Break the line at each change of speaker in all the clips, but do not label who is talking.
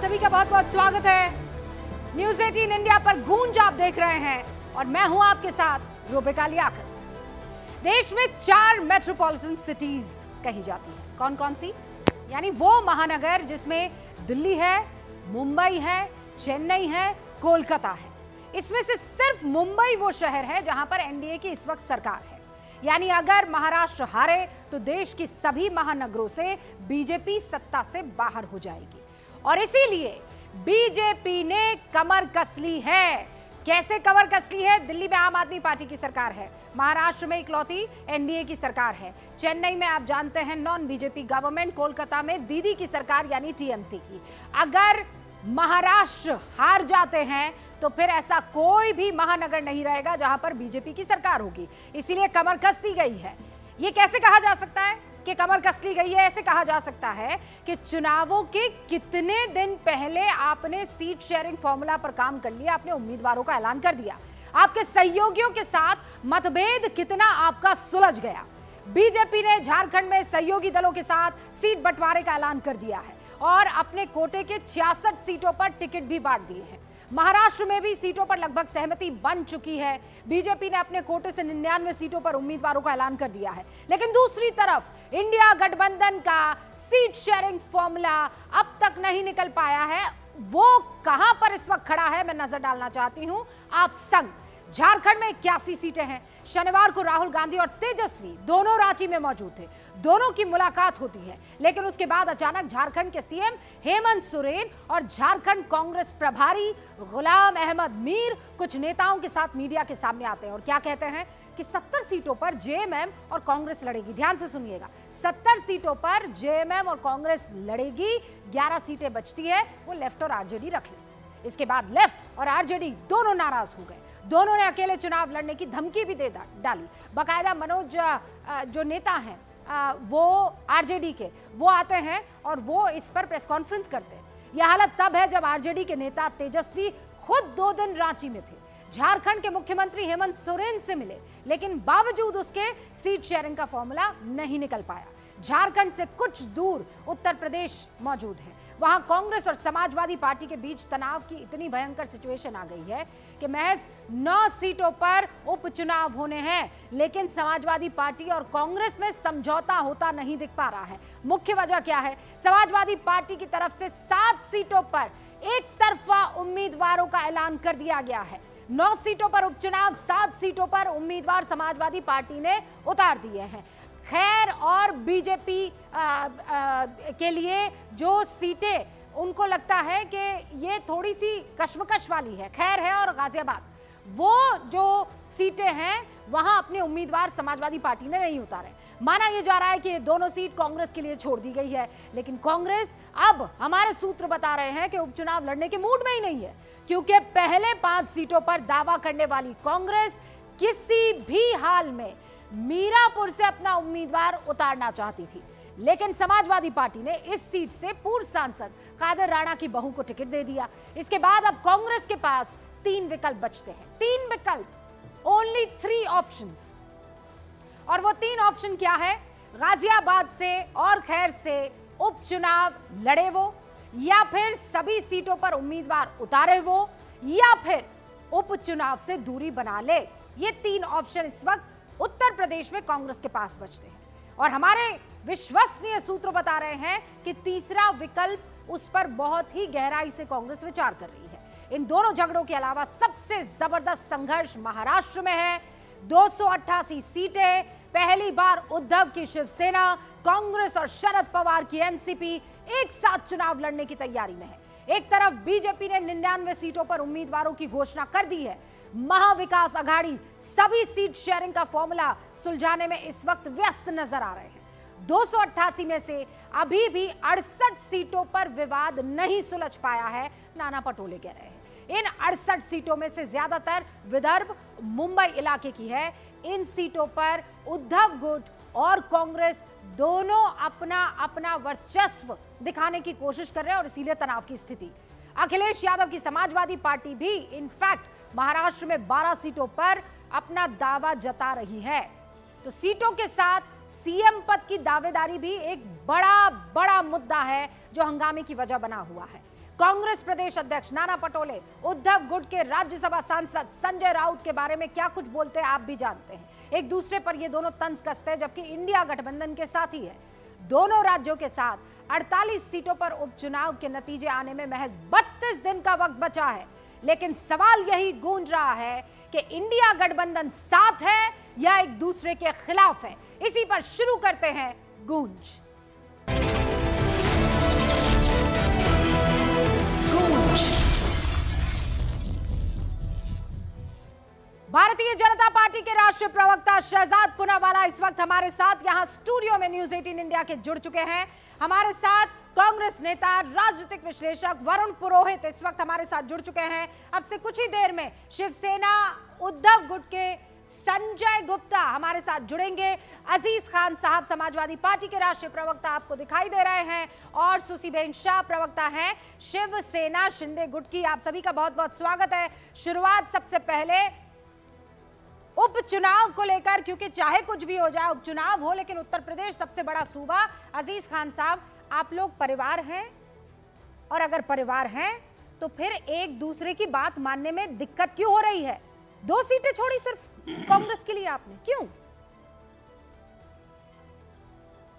सभी का बहुत बहुत स्वागत है। न्यूज़ 18 इंडिया पर गूंज आप देख रहे हैं और मैं हूं आपके साथ रूबिका लियाकत। देश में 4 मेट्रोपॉलिटन सिटीज कही जाती है। कौन कौन सी? यानी वो महानगर जिसमें दिल्ली है, मुंबई है, चेन्नई है, कोलकाता है। इसमें से सिर्फ मुंबई वो शहर है जहां पर एनडीए की इस वक्त सरकार है। यानी अगर महाराष्ट्र हारे तो देश की सभी महानगरों से बीजेपी सत्ता से बाहर हो जाएगी और इसीलिए बीजेपी ने कमर कस ली है। कैसे कमर कस ली है? दिल्ली में आम आदमी पार्टी की सरकार है, महाराष्ट्र में इकलौती एनडीए की सरकार है, चेन्नई में आप जानते हैं नॉन बीजेपी गवर्नमेंट, कोलकाता में दीदी की सरकार यानी टीएमसी की। अगर महाराष्ट्र हार जाते हैं तो फिर ऐसा कोई भी महानगर नहीं रहेगा जहां पर बीजेपी की सरकार होगी। इसीलिए कमर कस दी गई है। ये कैसे कहा जा सकता है कि कमर कस ली गई है? ऐसे कहा जा सकता है कि चुनावों के कितने दिन पहले आपने सीट शेयरिंग फॉर्मूला पर काम कर लिया, आपने उम्मीदवारों का ऐलान कर दिया, आपके सहयोगियों के साथ मतभेद कितना आपका सुलझ गया। बीजेपी ने झारखंड में सहयोगी दलों के साथ सीट बंटवारे का ऐलान कर दिया है और अपने कोटे के 66 सीटों पर टिकट भी बांट दिए हैं। महाराष्ट्र में भी सीटों पर लगभग सहमति बन चुकी है। बीजेपी ने अपने कोटे से 99 सीटों पर उम्मीदवारों का ऐलान कर दिया है। लेकिन दूसरी तरफ इंडिया गठबंधन का सीट शेयरिंग फॉर्मूला अब तक नहीं निकल पाया है। वो कहां पर इस वक्त खड़ा है मैं नजर डालना चाहती हूं आप संग। झारखंड में 81 सीटें हैं। शनिवार को राहुल गांधी और तेजस्वी दोनों रांची में मौजूद थे। दोनों की मुलाकात होती है, लेकिन उसके बाद अचानक झारखंड के सीएम हेमंत सोरेन और झारखंड कांग्रेस प्रभारी गुलाम अहमद मीर कुछ नेताओं के साथ मीडिया के सामने आते हैं और क्या कहते हैं कि 70 सीटों पर जेएमएम और कांग्रेस लड़ेगी। ध्यान से सुनिएगा, 70 सीटों पर जेएमएम और कांग्रेस लड़ेगी, 11 सीटें बचती है वो लेफ्ट और आरजेडी रख ले। इसके बाद लेफ्ट और आरजेडी दोनों नाराज हो गए। दोनों ने अकेले चुनाव लड़ने की धमकी भी दे डाली। बाकायदा मनोज जो नेता हैं वो आरजेडी के, वो आते हैं और वो इस पर प्रेस कॉन्फ्रेंस करते हैं। यह हालत तब है जब आरजेडी के नेता तेजस्वी खुद 2 दिन रांची में थे, झारखंड के मुख्यमंत्री हेमंत सोरेन से मिले, लेकिन बावजूद उसके सीट शेयरिंग का फॉर्मूला नहीं निकल पाया। झारखंड से कुछ दूर उत्तर प्रदेश मौजूद है। वहां कांग्रेस और समाजवादी पार्टी के बीच तनाव की इतनी भयंकर सिचुएशन आ गई है कि महज 9 सीटों पर उपचुनाव होने हैं, लेकिन समाजवादी पार्टी और कांग्रेस में समझौता होता नहीं दिख पा रहा है। मुख्य वजह क्या है? समाजवादी पार्टी की तरफ से 7 सीटों पर एक तरफा उम्मीदवारों का ऐलान कर दिया गया है। 9 सीटों पर उपचुनाव, 7 सीटों पर उम्मीदवार समाजवादी पार्टी ने उतार दिए हैं। खैर और बीजेपी के लिए जो सीटें उनको लगता है कि ये थोड़ी सी कश्मकश वाली है, खैर है और गाजियाबाद, वो जो सीटें हैं वहां अपने उम्मीदवार समाजवादी पार्टी ने नहीं उतारे। माना यह जा रहा है कि ये दोनों सीट कांग्रेस के लिए छोड़ दी गई है, लेकिन कांग्रेस अब हमारे सूत्र बता रहे हैं कि उपचुनाव लड़ने के मूड में ही नहीं है, क्योंकि पहले 5 सीटों पर दावा करने वाली कांग्रेस किसी भी हाल में मीरापुर से अपना उम्मीदवार उतारना चाहती थी, लेकिन समाजवादी पार्टी ने इस सीट से पूर्व सांसद कादर राणा की बहू को टिकट दे दिया। इसके बाद अब कांग्रेस के पास 3 विकल्प बचते हैं। 3 विकल्प, ओनली 3 ऑप्शंस। और वो 3 ऑप्शन क्या है? गाजियाबाद से और खैर से उपचुनाव लड़े वो, या फिर सभी सीटों पर उम्मीदवार उतारे वो, या फिर उपचुनाव से दूरी बना ले। ये 3 ऑप्शन इस वक्त उत्तर प्रदेश में कांग्रेस के पास बचते हैं और हमारे विश्वसनीय सूत्र बता रहे हैं कि तीसरा विकल्प उस पर बहुत ही गहराई से कांग्रेस विचार कर रही है। इन दोनों झगड़ों के अलावा सबसे जबरदस्त संघर्ष महाराष्ट्र में है। 288 सीटें, पहली बार उद्धव की शिवसेना, कांग्रेस और शरद पवार की एनसीपी एक साथ चुनाव लड़ने की तैयारी में है। एक तरफ बीजेपी ने 99 सीटों पर उम्मीदवारों की घोषणा कर दी है। महाविकास अघाड़ी सभी सीट शेयरिंग का फॉर्मूला सुलझाने में इस वक्त व्यस्त नजर आ रहे हैं। 288 में से अभी भी 68 सीटों पर विवाद नहीं सुलझ पाया है, नाना पटोले कह रहे हैं। इन 68 सीटों में से ज्यादातर विदर्भ, मुंबई इलाके की है। इन सीटों पर उद्धव गुट और कांग्रेस दोनों अपना अपना वर्चस्व दिखाने की कोशिश कर रहे हैं और इसीलिए तनाव की स्थिति। अखिलेश यादव की समाजवादी पार्टी भी इनफैक्ट महाराष्ट्र में 12 सीटों पर अपना दावा जता रही है। तो सीटों के साथ सीएम पद की दावेदारी भी एक बड़ा मुद्दा है जो हंगामे की वजह बना हुआ है। कांग्रेस प्रदेश अध्यक्ष नाना पटोले उद्धव गुट के राज्यसभा सांसद संजय राउत के बारे में क्या कुछ बोलते हैं आप भी जानते हैं। एक दूसरे पर ये दोनों तंज कसते हैं, जबकि इंडिया गठबंधन के साथी है। दोनों राज्यों के साथ 48 सीटों पर उपचुनाव के नतीजे आने में महज 32 दिन का वक्त बचा है, लेकिन सवाल यही गूंज रहा है कि इंडिया गठबंधन साथ है या एक दूसरे के खिलाफ है। इसी पर शुरू करते हैं गूंज। भारतीय जनता पार्टी के राष्ट्रीय प्रवक्ता शहजाद पूनावाला इस वक्त हमारे साथ यहां स्टूडियो में न्यूज़ 18 इंडिया के जुड़ चुके हैं। हमारे साथ कांग्रेस नेता राजनीतिक विश्लेषक वरुण पुरोहित इस वक्त हमारे साथ जुड़ चुके हैं। अब से कुछ ही देर में शिवसेना उद्धव गुट के संजय गुप्ता हमारे साथ जुड़ेंगे। अजीज खान साहब समाजवादी पार्टी के राष्ट्रीय प्रवक्ता आपको दिखाई दे रहे हैं और सुसीबेन शाह प्रवक्ता हैं शिवसेना शिंदे गुट की। आप सभी का बहुत बहुत स्वागत है। शुरुआत सबसे पहले उपचुनाव को लेकर, क्योंकि चाहे कुछ भी हो जाए, उपचुनाव हो लेकिन उत्तर प्रदेश सबसे बड़ा सूबा। अजीज खान साहब, आप लोग परिवार हैं, और अगर परिवार हैं तो फिर एक दूसरे की बात मानने में दिक्कत क्यों हो रही है? 2 सीटें छोड़ी सिर्फ कांग्रेस के लिए आपने, क्यों?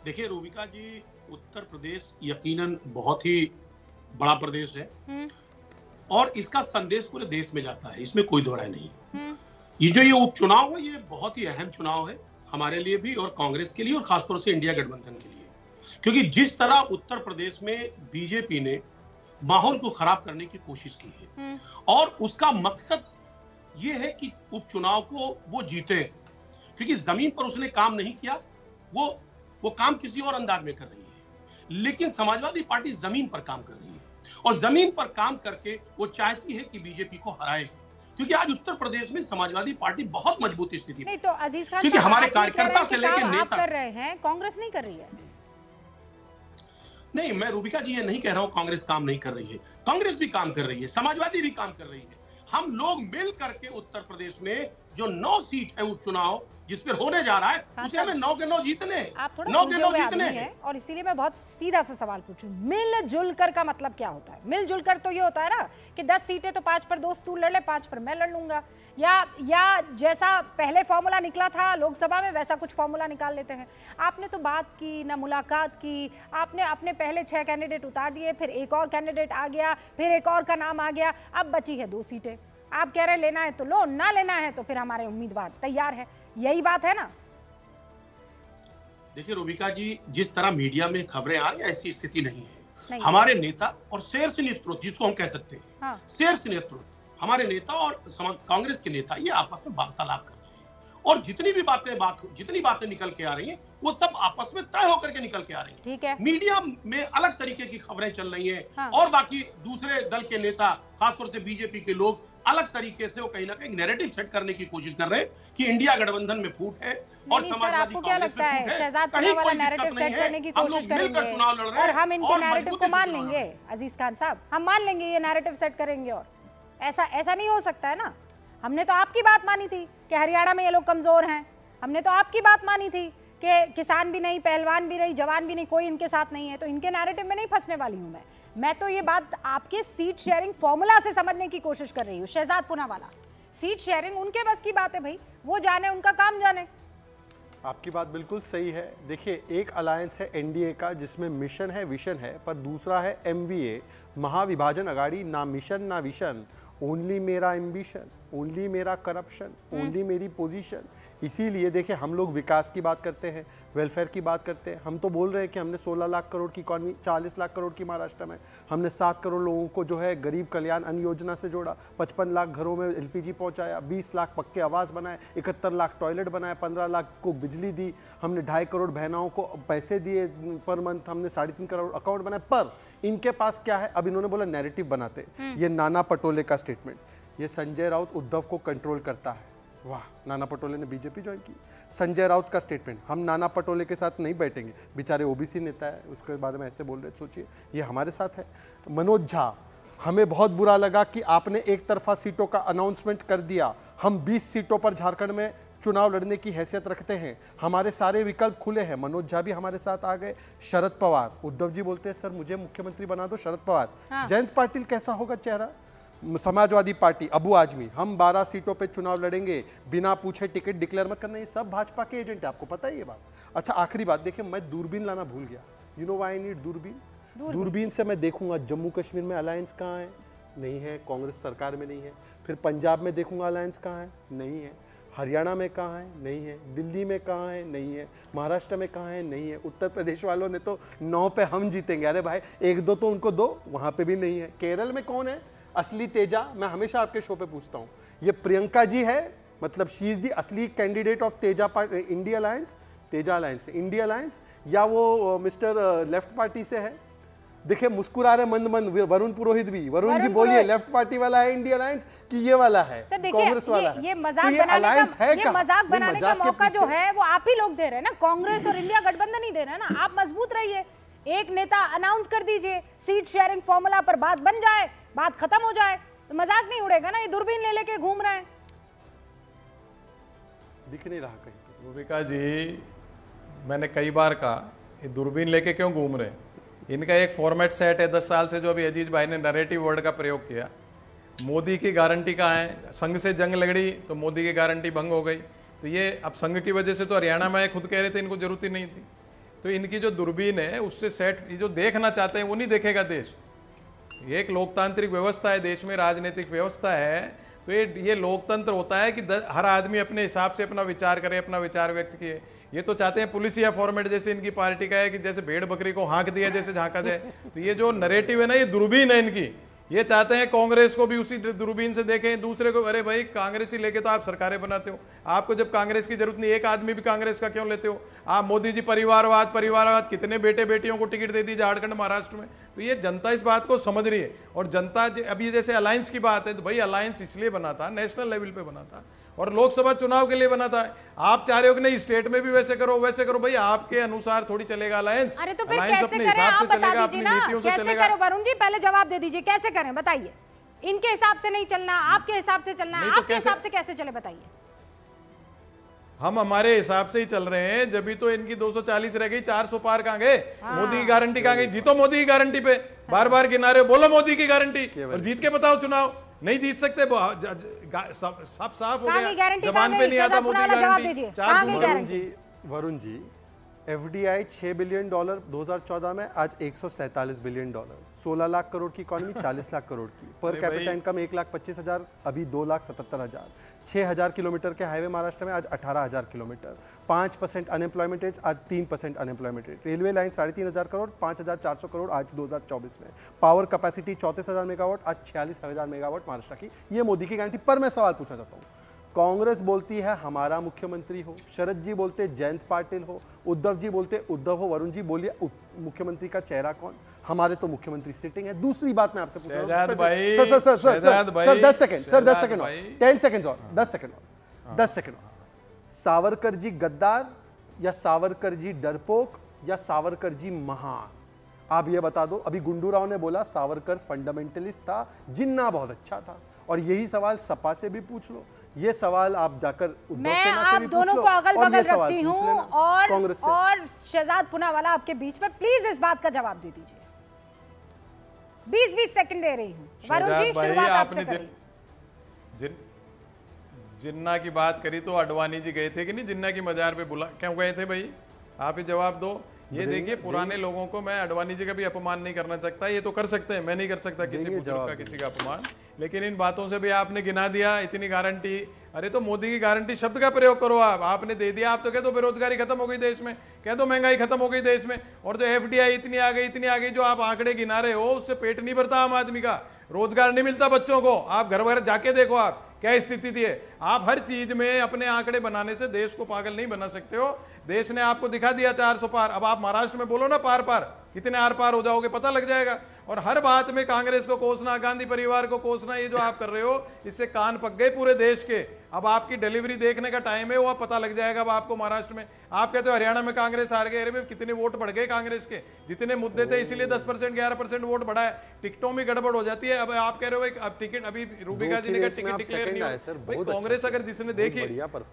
देखिए रूबिका जी, उत्तर प्रदेश यकीनन बहुत ही बड़ा प्रदेश है और इसका संदेश पूरे देश में जाता है, इसमें कोई दो राय नहीं। ये जो उपचुनाव है ये बहुत ही अहम चुनाव है हमारे लिए भी और कांग्रेस के लिए और खासतौर से इंडिया गठबंधन के लिए, क्योंकि जिस तरह उत्तर प्रदेश में बीजेपी ने माहौल को खराब करने की कोशिश की है और उसका मकसद ये है कि उपचुनाव को वो जीते, क्योंकि जमीन पर उसने काम नहीं किया, वो काम किसी और अंदाज में कर रही है। लेकिन समाजवादी पार्टी जमीन पर काम कर रही है और जमीन पर काम करके वो चाहती है कि बीजेपी को हराए, क्योंकि आज उत्तर प्रदेश में समाजवादी पार्टी बहुत मजबूत स्थिति में।
नहीं तो अजीज खान,
क्योंकि हमारे कार्यकर्ता से लेकर नेता
कर रहे हैं, कांग्रेस नहीं कर रही है।
नहीं, मैं रूबिका जी ये नहीं कह रहा हूं कांग्रेस काम नहीं कर रही है, कांग्रेस भी काम कर रही है, समाजवादी भी काम कर रही है। हम लोग मिल करके उत्तर प्रदेश में जो 9 सीट है उपचुनाव जिस पर होने जा रहा है, उसे हमें 9 के 9 जीतने,
आप थोड़ा 9 के 9 जीतने हैं। और इसीलिए मैं बहुत सीधा सा सवाल पूछूं, मिलजुल कर का मतलब क्या होता है? मिलजुल कर तो ये होता है ना कि 10 सीटें तो 5 पर दोस्त तू लड़ ले, 5 पर मैं लड़ लूंगा, या जैसा पहले फॉर्मूला निकला था लोकसभा में वैसा कुछ फॉर्मूला निकाल लेते हैं। आपने तो बात की ना, मुलाकात की, आपने अपने पहले 6 कैंडिडेट उतार दिए, फिर एक और कैंडिडेट आ गया, फिर एक और का नाम आ गया, अब बची है 2 सीटें। आप कह रहे लेना है तो लो, ना लेना है तो फिर हमारे उम्मीदवार तैयार है, यही बात है ना?
देखिए रूबिका जी, जिस तरह मीडिया में खबरें आ रही है ऐसी स्थिति नहीं है। हमारे नेता और शीर्ष नेतृत्व जिसको हम कह सकते हैं, शीर्ष नेतृत्व, हमारे नेता और कांग्रेस के नेता ये आपस में वार्तालाप कर रहे हैं और जितनी बातें निकल के आ रही हैं वो सब आपस में तय होकर के निकल के आ रही हैं।
ठीक है।
मीडिया में अलग तरीके की खबरें चल रही हैं और बाकी दूसरे दल के नेता, खासतौर से बीजेपी के लोग अलग तरीके से वो कहीं ना कहीं नैरेटिव सेट करने की कोशिश कर रहे हैं कि इंडिया गठबंधन में फूट है और समाजवादी कांग्रेस में फूट है।
शहजाद पूनावाला नैरेटिव सेट करने की कोशिश करेंगे और हम इनके नैरेटिव को मान लेंगे। अजीज खान साहब, हम मान लेंगे ये नैरेटिव सेट करेंगे और ऐसा नहीं हो सकता है ना। हमने तो आपकी बात मानी थी कि हरियाणा में ये लोग कमजोर हैं, हमने तो आपकी बात मानी थी कि किसान भी नहीं, पहलवान भी नहीं, जवान भी नहीं, कोई इनके साथ नहीं है, तो इनके नैरेटिव में नहीं फंसने वाली हूं मैं तो ये बात आपके सीट शेयरिंग फॉर्मूला से समझने की कोशिश कर रही हूँ। शहजाद पूनावाला, सीट शेयरिंग उनके बस की बात है भाई, वो जाने, उनका काम जाने।
आपकी बात बिल्कुल सही है। देखिए, एक अलायंस है एनडीए का जिसमें मिशन है, विशन है, पर दूसरा है एमवीए, महाविभाजन अगाड़ी, ना मिशन ना विशन, ओनली मेरा एम्बिशन, ओनली मेरा करप्शन, ओनली मेरी पोजीशन। इसीलिए देखिए, हम लोग विकास की बात करते हैं, वेलफेयर की बात करते हैं। हम तो बोल रहे हैं कि हमने 16 लाख करोड़ की इकॉनमी, 40 लाख करोड़ की महाराष्ट्र में, हमने 7 करोड़ लोगों को जो है गरीब कल्याण अन्न योजना से जोड़ा, 55 लाख घरों में एलपीजी पहुंचाया, 20 लाख पक्के आवास बनाए, 71 लाख टॉयलेट बनाए, 15 लाख को बिजली दी, हमने 2.5 करोड़ बहनों को पैसे दिए पर मंथ, हमने 3.5 करोड़ अकाउंट बनाए। पर इनके पास क्या है? अब इन्होंने बोला नैरेटिव बनाते। ये नाना पटोले का स्टेटमेंट, ये संजय राउत उद्धव को कंट्रोल करता है। वाह, नाना पटोले ने बीजेपी ज्वाइन की। संजय राउत का स्टेटमेंट, हम नाना पटोले के साथ नहीं बैठेंगे, बेचारे ओबीसी नेता है, उसके बारे में ऐसे बोल रहे। सोचिए, ये हमारे साथ है। मनोज झा, हमें बहुत बुरा लगा कि आपने एक तरफा सीटों का अनाउंसमेंट कर दिया, हम 20 सीटों पर झारखंड में चुनाव लड़ने की हैसियत रखते हैं, हमारे सारे विकल्प खुले हैं। मनोज झा भी हमारे साथ आ गए, शरद पवार, उद्धव जी बोलते हैं सर मुझे मुख्यमंत्री बना दो, शरद पवार। हाँ। जयंत पाटिल कैसा होगा चेहरा, समाजवादी पार्टी, अबू आजमी, हम 12 सीटों पे चुनाव लड़ेंगे, बिना पूछे टिकट डिक्लेयर मत करना, ये सब भाजपा के एजेंट है, आपको पता है ये बात। अच्छा आखिरी बात देखिए, मैं दूरबीन लाना भूल गया। You know why I need दूरबीन? दूरबीन से मैं देखूंगा जम्मू कश्मीर में अलायंस कहाँ है, नहीं है, कांग्रेस सरकार में नहीं है। फिर पंजाब में देखूंगा अलायंस कहाँ है, नहीं है। हरियाणा में कहाँ है, नहीं है। दिल्ली में कहाँ है, नहीं है। महाराष्ट्र में कहाँ है, नहीं है। उत्तर प्रदेश वालों ने तो 9 पे हम जीतेंगे, अरे भाई 1-2 तो उनको दो, वहाँ पे भी नहीं है। केरल में कौन है असली तेजा? मैं हमेशा आपके शो पे पूछता हूँ, ये प्रियंका जी है, मतलब शी इज दी असली candidate of Teja party, India alliance, Teja alliance, India alliance, या वो मिस्टर लेफ्ट पार्टी से है? देखिए मुस्कुरा रहे मंद मंद वरुण पुरोहित भी। वरुण जी बोलिए, लेफ्ट पार्टी वाला है इंडिया अलायंस कि ये वाला है कांग्रेस वाला है?
ये मजाक बनाने का मौका जो है वो आप ही लोग दे रहे हैं ना, कांग्रेस और इंडिया गठबंधन नहीं दे रहे हैं ना। आप मजबूत रहिए, एक नेता अनाउंस कर दीजिए, सीट शेयरिंग फॉर्मूला पर बात बन जाए, बात खत्म हो जाए, तो मजाक नहीं उड़ेगा ना। ये दूरबीन ले लेके घूम रहे हैं,
दिख नहीं रहा कहीं।
रूबिका जी, मैंने कई बार कहा ये दूरबीन लेके क्यों घूम रहे हैं, इनका एक फॉर्मेट सेट है 10 साल से, जो अभी अजीज भाई ने नरेटिव वर्ड का प्रयोग किया। मोदी की गारंटी कहाँ है, संघ से जंग लड़ी तो मोदी की गारंटी भंग हो गई, तो ये अब संघ की वजह से तो हरियाणा में खुद कह रहे थे इनको जरूरत ही नहीं थी। तो इनकी जो दूरबीन है उससे सेट, ये जो देखना चाहते हैं वो नहीं देखेगा देश। ये एक लोकतांत्रिक व्यवस्था है, देश में राजनीतिक व्यवस्था है, तो ये लोकतंत्र होता है कि हर आदमी अपने हिसाब से अपना विचार करे, अपना विचार व्यक्त किए। ये तो चाहते हैं पुलिस या फॉर्मेट जैसे इनकी पार्टी का है कि जैसे भेड़ बकरी को हाँक दिया जैसे झांका जाए। तो ये जो नरेटिव है ना, ये दूरबीन है इनकी। ये चाहते हैं कांग्रेस को भी उसी दूरबीन से देखें, दूसरे को, अरे भाई कांग्रेस ही लेके तो आप सरकारें बनाते हो, आपको जब कांग्रेस की जरूरत नहीं, एक आदमी भी कांग्रेस का क्यों लेते हो आप? मोदी जी परिवारवाद, कितने बेटे बेटियों को टिकट दे दी झारखंड महाराष्ट्र में। तो ये जनता इस बात को समझ रही है, और जनता अभी जैसे अलायंस की बात है, तो भाई अलायंस इसलिए बना था, नेशनल लेवल पे बना था और लोकसभा चुनाव के लिए बना था। आप चाह रहे हो कि नहीं स्टेट में भी वैसे करो वैसे करो, भाई आपके अनुसार थोड़ी चलेगा अलायंस।
अरे तो फिर कैसे करें, आप बता दीजिए ना, कैसे करें? वरुण जी पहले जवाब दे दीजिए, कैसे करें बताइए। इनके हिसाब से नहीं चलना, आपके हिसाब से चलना है, आपके हिसाब से कैसे चले बताइए।
हम हमारे हिसाब से ही चल रहे हैं, जब भी तो इनकी 240 रह गई, 400 पार कहां गए? मोदी की गारंटी कहां गई? जीतो मोदी की गारंटी पे, बार बार गिना रहे, बोलो मोदी की गारंटी, और जीत के बताओ चुनाव। नहीं जीत सकते, सब साफ हो गया, जबान पे नहीं आता मोदी की guarantee.
Varun ji, FDI $6 billion 2014 में, आज $147 बिलियन, 16 लाख करोड़ की इकोनॉमी, 40 लाख करोड़ की, पर कैपिटा इनकम 1,25,000, अभी 2,77,000, 6,000 किलोमीटर के हाईवे महाराष्ट्र में, आज 18,000 किलोमीटर, 5% अनएम्प्लॉयमेंट रेट, आज 3% unemployment rate, railway line 3,500 crore, 5,400 crore आज 2024 में, पावर कैपेसिटी 34,000 मेगावाट, आज 46,000 मेगावाट महाराष्ट्र की। ये मोदी की गारंटी। पर मैं सवाल पूछना चाहता हूँ, कांग्रेस बोलती है हमारा मुख्यमंत्री हो, शरद जी बोलते जयंत पाटिल हो, उद्धव जी बोलते उद्धव हो, वरुण जी बोलिए मुख्यमंत्री का चेहरा कौन? हमारे तो मुख्यमंत्री सिटिंग है। दूसरी बात मैं आपसे पूछ रहा हूं, सर 10 सेकंड, सर 10 सेकंड और 10 सेकंड और 10 सेकंड और 10 सेकंड और, सावरकर जी गद्दार या सावरकर जी डरपोक या सावरकर जी महान? आप ये बता दो। अभी गुंडू राव ने बोला सावरकर फंडामेंटलिस्ट था, जिन्ना बहुत अच्छा था, और यही सवाल सपा से भी पूछ लो, ये सवाल आप जाकर उद्धव सेना से भी पूछ लो,
दोनों को अगल बगल रखती हूँ,
कांग्रेस
और शहजाद पूनावाला आपके बीच में, प्लीज इस बात का जवाब दे दीजिए। 20-20 सेकंड दे रही हूँ। वरुण जी शुरुआत आपसे करें।
जिन्ना की बात करी तो अडवाणी जी गए थे कि नहीं जिन्ना की मजार पे, बुला क्यों गए थे भाई? आप ही जवाब दो। ये देखिए, पुराने लोगों को, मैं अडवाणी जी का भी अपमान नहीं करना चाहता, ये तो कर सकते हैं, मैं नहीं कर सकता किसी बुजुर्ग का किसी का अपमान, लेकिन इन बातों से भी आपने गिना दिया, इतनी गारंटी। अरे तो मोदी की गारंटी शब्द का प्रयोग करो, आपने दे दिया। आप तो कह दो बेरोजगारी खत्म हो गई देश में, कह दो महंगाई खत्म हो गई देश में, और जो एफडीआई इतनी आ गई, जो आप आंकड़े गिना रहे हो उससे पेट नहीं भरता आम आदमी का, रोजगार नहीं मिलता बच्चों को। आप घर घर जाके देखो आप क्या स्थिति थी। आप हर चीज में अपने आंकड़े बनाने से देश को पागल नहीं बना सकते हो। देश ने आपको दिखा दिया 400 पार, अब आप महाराष्ट्र में बोलो ना पार पार, इतने आर पार हो जाओगे, पता लग जाएगा। और हर बात में कांग्रेस को कोसना, गांधी परिवार को कोसना, ये जो आप कर रहे हो इससे कान पक गए पूरे देश के। अब आपकी डिलीवरी देखने का टाइम है, वो अब पता लग जाएगा अब आपको। महाराष्ट्र में आप कहते हो हरियाणा में कांग्रेस हार गए, अरे कितने वोट बढ़ गए कांग्रेस के, जितने मुद्दे थे इसीलिए 10% 11% वोट बढ़ा है। टिकटों में गड़बड़ हो जाती है। अब आप कह रहे हो अब टिकट, अभी रूबिका जी ने कहा टिकट डिक्लेयर नहीं हो। कांग्रेस अगर जिसने देखी,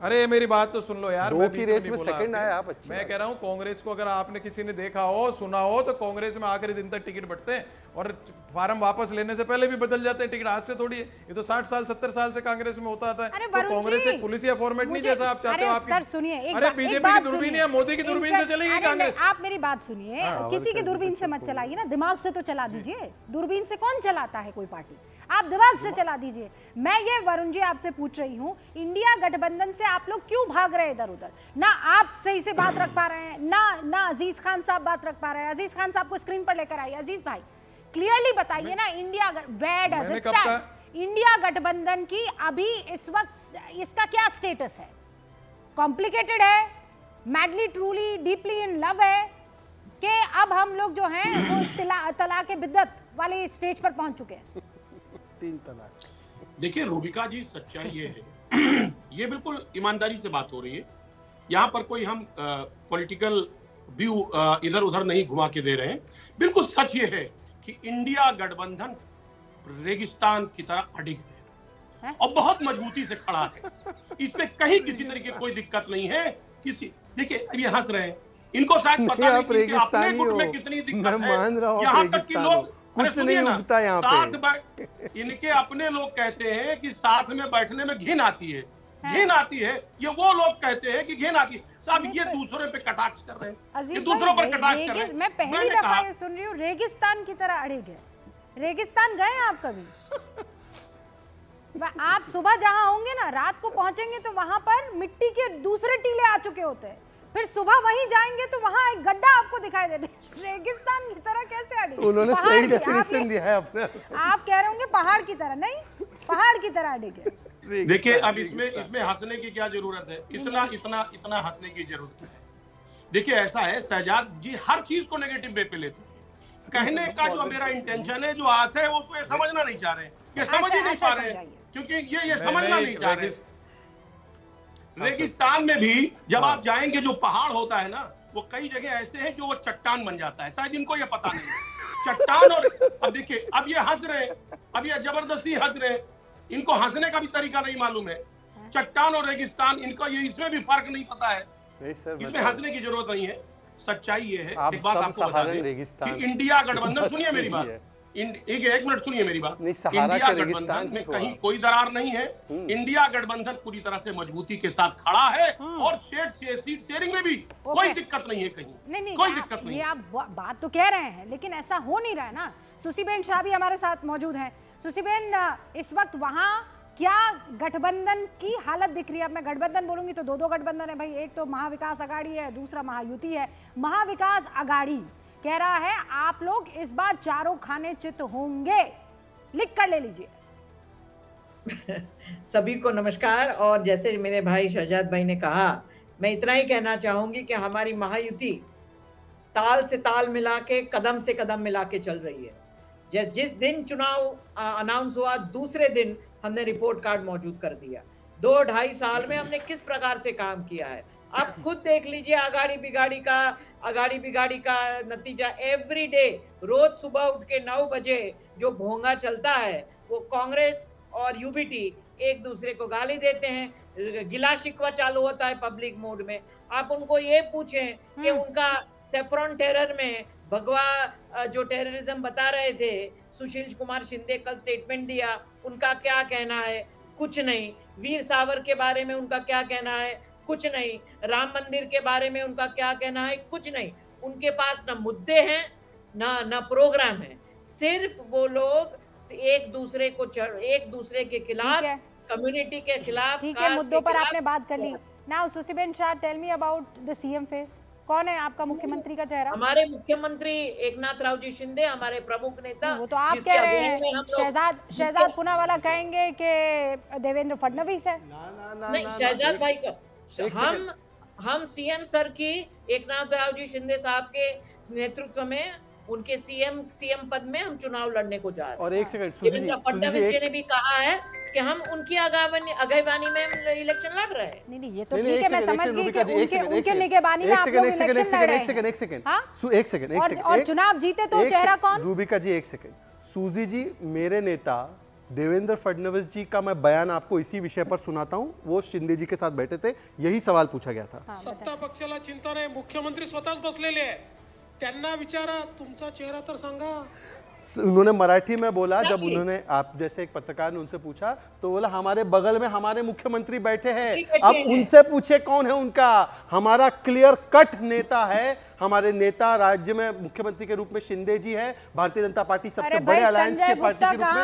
अरे मेरी बात तो सुन लो यार, मैं कह रहा हूँ कांग्रेस को अगर आपने किसी ने देखा हो, सुना हो, तो कांग्रेस में आखिरी दिन तक टिकट बढ़ते हैं और फार्म वापस लेने से पहले भी बदल जाते हैं टिकट। आज से थोड़ी है, ये तो 60 साल 70 साल से कांग्रेस में होता आता है। तो कांग्रेस एक पुलिसिया फॉर्मेट नहीं जैसा आप चाहते हो आपकी।
सर सुनिए,
अरे बीजेपी की दूरबीन या मोदी की दूरबीन से चलेगी कांग्रेस?
आप मेरी बात सुनिए, किसी की दूरबीन से मत चलाइए ना, दिमाग से तो चला दीजिए। दूरबीन से कौन चलाता है कोई पार्टी? आप दिमाग से चला दीजिए। मैं ये वरुण जी आपसे पूछ रही हूँ, इंडिया गठबंधन से आप लोग क्यों भाग रहे हैं इधर उधर? ना आप सही से बात रख पा रहे हैं, ना अजीज खान साहब बात रख पा रहे हैं। अजीज खान साहब को स्क्रीन पर लेकर आइए। अजीज भाई क्लियरली बताइए ना, इंडिया गठबंधन की अभी इस वक्त इसका क्या स्टेटस है? कॉम्प्लिकेटेड है, madly truly deeply in love है, कि अब हम लोग जो हैं वो तलाक बिद्दत वाले स्टेज पर पहुंच चुके हैं?
3 तलाक।
देखिए रूबिका जी, सच्चाई ये है ये बिल्कुल ईमानदारी से बात हो रही है। यहाँ पर कोई हम पॉलिटिकल व्यू इधर उधर नहीं घुमा के दे रहे हैं। बिल्कुल सच ये है कि इंडिया गठबंधन रेगिस्तान की तरह अडिग है और बहुत मजबूती से खड़ा है। इसमें कहीं किसी तरीके की कोई दिक्कत नहीं है। देखिए अब ये हंस रहे हैं, इनको शायद पता नहीं कि अपने गुट में कितनी दिक्कत है। यहाँ तक कि लोग
कुछ नहीं उगता यहाँ पे।
इनके अपने लोग कहते हैं कि साथ में बैठने में घिन आती है, घिन आती है। ये वो लोग कहते हैं कि घिन आती है। साहब ये दूसरों पे कटाक्ष कर रहे हैं, ये दूसरों पर कटाक्ष कर रहे हैं।
मैं पहली दफा ये सुन रही हूँ, रेगिस्तान की तरह अड़े गए। रेगिस्तान गए आप कभी? आप सुबह जहां होंगे ना, रात को पहुंचेंगे तो वहां पर मिट्टी के दूसरे टीले आ चुके होते हैं, फिर सुबह वहीं जाएंगे तो वहां एक गड्ढा आपको दिखाई दे। रेगिस्तान की तरह कैसे अड़ी?
उन्होंने सही डेफिनेशन दिया है अपना।
आप कह रहे होंगे पहाड़ की तरह, नहीं पहाड़ की तरह अड़ेगे।
देखिए अब इसमें हंसने की क्या जरूरत है? इतना हंसने की जरूरत है? देखिए ऐसा है, शहजाद जी हर चीज को नेगेटिव वे पे लेते हैं। कहने का जो मेरा इंटेंशन है, जो आशय है, वो उसको ये समझना नहीं चाह रहे, ये समझ ही नहीं पा रहे हैं, क्योंकि ये समझना नहीं चाह रहे। रेगिस्तान में भी जब आप जाएंगे, जो पहाड़ होता है ना, वो कई जगह ऐसे हैं जो वो चट्टान बन जाता है। शायद इनको ये पता नहीं चट्टान। और अब देखिए, अब ये हंस रहे हैं, अब ये जबरदस्ती हंस रहे हैं, इनको हंसने का भी तरीका नहीं मालूम है। चट्टान और रेगिस्तान, इनको ये इसमें भी फर्क नहीं पता है। इसमें हंसने की जरूरत नहीं है। सच्चाई ये है, एक बात आपको बता दें कि इंडिया गठबंधन, सुनिए मेरी बात, एक मिनट सुनिए मेरी बात। इंडिया गठबंधन में कहीं कोई दरार नहीं है। इंडिया गठबंधन पूरी तरह से मजबूती के साथ खड़ा है और सीट शेयरिंग में भी कोई दिक्कत नहीं है, कहीं कोई दिक्कत नहीं।
ये आप बात तो कह रहे हैं, लेकिन ऐसा हो नहीं रहा है ना। सुसीबेन शाह भी हमारे साथ मौजूद हैं। सुसीबेन, इस वक्त वहां क्या गठबंधन की हालत दिख रही है? अब मैं गठबंधन बोलूंगी तो दो गठबंधन है भाई, एक तो महाविकास अघाड़ी है, दूसरा महायुति है। महाविकास अघाड़ी कह रहा है आप लोग इस बार चारों खाने चित होंगे, लिख कर ले लीजिए।
सभी को नमस्कार। और जैसे मेरे भाई शहजाद भाई ने कहा, मैं इतना ही कहना चाहूंगी कि हमारी महायुति ताल से ताल मिला के, कदम से कदम मिला के चल रही है। जिस दिन चुनाव अनाउंस हुआ, दूसरे दिन हमने रिपोर्ट कार्ड मौजूद कर दिया। 2-2.5 साल में हमने किस प्रकार से काम किया है, आप खुद देख लीजिए। आगाड़ी बिगाड़ी का नतीजा एवरी डे, रोज सुबह उठ के 9 बजे जो भोंगा चलता है, वो कांग्रेस और यूबीटी एक दूसरे को गाली देते हैं, गिला शिकवा चालू होता है पब्लिक मोड में। आप उनको ये पूछें कि उनका सेफ्रॉन टेरर में भगवा जो टेररिज्म बता रहे थे, सुशील कुमार शिंदे कल स्टेटमेंट दिया, उनका क्या कहना है? कुछ नहीं। वीर सावर के बारे में उनका क्या कहना है? कुछ नहीं। राम मंदिर के बारे में उनका क्या कहना है? कुछ नहीं। उनके पास ना मुद्दे हैं, ना प्रोग्राम है। सिर्फ वो लोग एक दूसरे के खिलाफ, कम्युनिटी के खिलाफ।
ठीक है, मुद्दों पर आपने बात कर ली। Now Susiben Shah, tell me about the CM face. कौन है आपका मुख्यमंत्री का चेहरा?
हमारे मुख्यमंत्री एकनाथ राव जी शिंदे, हमारे प्रमुख नेता।
वो तो आप कह रहे हैं, शहजाद पूनावाला कहेंगे कि देवेंद्र फडणवीस है।
नहीं, शहजाद भाई का हम सीएम सर की, एकनाथ राव जी शिंदे साहब के नेतृत्व में उनके सीएम पद में हम चुनाव लड़ने को जा रहे हैं।
और एक सेकंड
देवेंद्र फडणवीस जी ने भी कहा है कि हम उनकी अगवानी में इलेक्शन लड़ रहे हैं।
नहीं ये तो ठीक है, मैं समझ गई कि उनके निगरानी में आप लोग इलेक्शन लड़ रहे हैं।
एक सेकंड
और चुनाव जीते तो चेहरा कौन?
रूबिका जी एक सेकंड। सूजी जी, मेरे नेता देवेंद्र फडणवीस जी का मैं बयान आपको इसी विषय पर सुनाता हूं। वो शिंदे जी के साथ बैठे थे, यही सवाल पूछा गया था।
सत्ता पक्षाला चिंता नाही, मुख्यमंत्री स्वतःच बसलेले आहे, त्यांना विचारा तुमचा चेहरा तर सांगा।
उन्होंने मराठी में बोला, जब उन्होंने आप जैसे एक पत्रकार ने उनसे पूछा तो बोला हमारे बगल में हमारे मुख्यमंत्री बैठे हैं, अब उनसे पूछे कौन है उनका। हमारा क्लियर कट नेता है, हमारे नेता राज्य में मुख्यमंत्री के रूप में शिंदे जी है, भारतीय जनता पार्टी सबसे बड़े अलायंस के पार्टी के रूप में।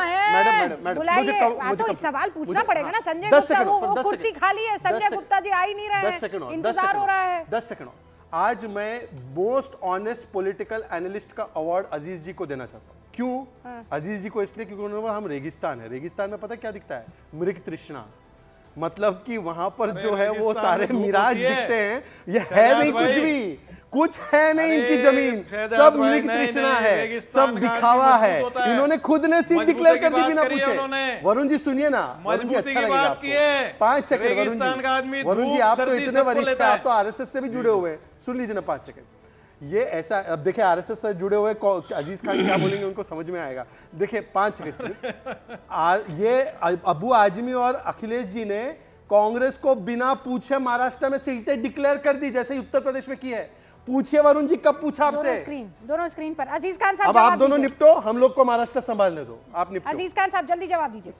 मैडम
मुझे सवाल पूछना पड़ेगा ना। संजय गुप्ता वो कुर्सी खाली है, संजय गुप्ता जी आ ही नहीं रहे हैं, इंतजार हो रहा है।
10 सेकंड। आज मैं मोस्ट ऑनेस्ट पॉलिटिकल एनालिस्ट का अवार्ड अजीज जी को देना चाहता हूँ। क्यों अजीज जी को? इसलिए क्योंकि उन्होंने बोला हम रेगिस्तान है, रेगिस्तान में पता क्या दिखता है? मृग तृष्णा, मतलब कि वहां पर जो है वो सारे मिराज दिखते हैं, ये है नहीं कुछ है नहीं इनकी जमीन, सब मृग तृष्णा है, सब दिखावा है। इन्होंने खुद ने सीट डिक्लेयर कर दी बिना पूछे। वरुण जी सुनिए ना, वरुण जी अच्छा लगेगा आपको। 5 सेकंड वरुण जी आप तो इतने वरिष्ठ हैं, आप तो आरएसएस से भी जुड़े हुए हैं, सुन लीजिए ना 5 सेकंड। ये ऐसा, अब देखिए आरएसएस से जुड़े हुए अजीज खान क्या बोलेंगे उनको समझ में आएगा। देखिए 5 सेकंड। ये अबू आजमी और अखिलेश जी ने कांग्रेस को बिना पूछे महाराष्ट्र में सीटें डिक्लेयर कर दी, जैसे उत्तर प्रदेश में की है। पूछिए वरुण जी, कब पूछा आपसे?
दोनों स्क्रीन पर। अजीज खान साहब
अब आप दोनों निपटो, हम लोग को महाराष्ट्र संभालने दो, आप निपटो।
अजीज खान साहब जल्दी जवाब दीजिए।